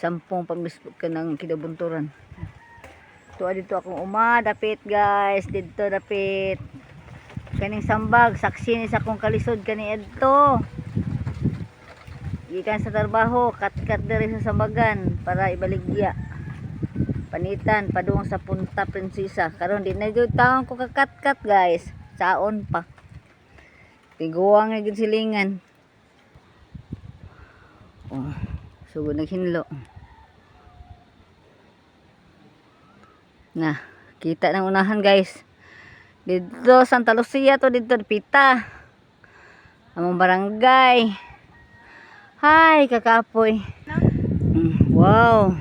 sampung pamisbot ka ng kinabunturan. Dito akong dapit guys, dito dapit kaning sambag, saksi ni sa akong kalisod kani adto gikan sa trabaho, kat diri sa sambagan para ibaligya panitan padung sa Punta Prinsesa. Karon di na jud taon ko kakat guys, saon pa tiguang nga gid silingan. Sugod naghinlo na kita ng unahan guys. Dito Santa Lucia to, dito Pita among barangay. Hi kakapoy. Wow,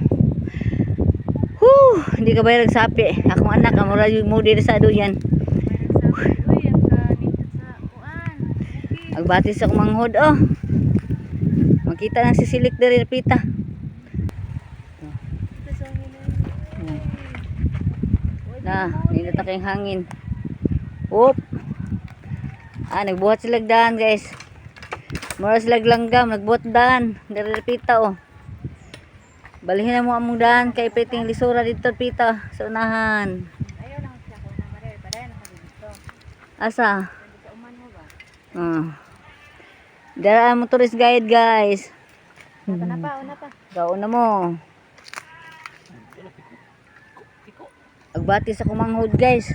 hindi ka bayar sapi. Akong anak amura yung mudi sa duyan. Agbati sa kumanghod makita ng sisilik dari Pita. Ninot na kayong hangin. Nagbuhat sila daan guys. Mura sila langgam, nagbuhat daan dari Pita balihin na mo among daan kay peting lisura dito Pita sa unahan. Asa? Dara mo tourist guide guys. Una pa. Gauna mo. Agbati sa kumanghod guys.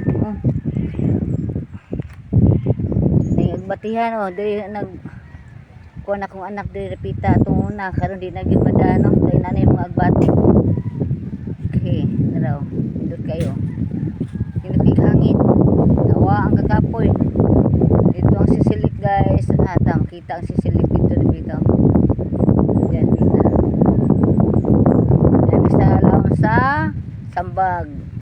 Agbatihan diri kuan akong anak diri Pita atong una karon di na gyud madano kay nanay mga agbati. Okay, naraw. Dito kayo. Kinapig hangin. Awa ang kakapoy. Dito ang sisilik guys. Makita ang sisilik dito dito. Diyan Pita. Diyan sa laom sa sambag.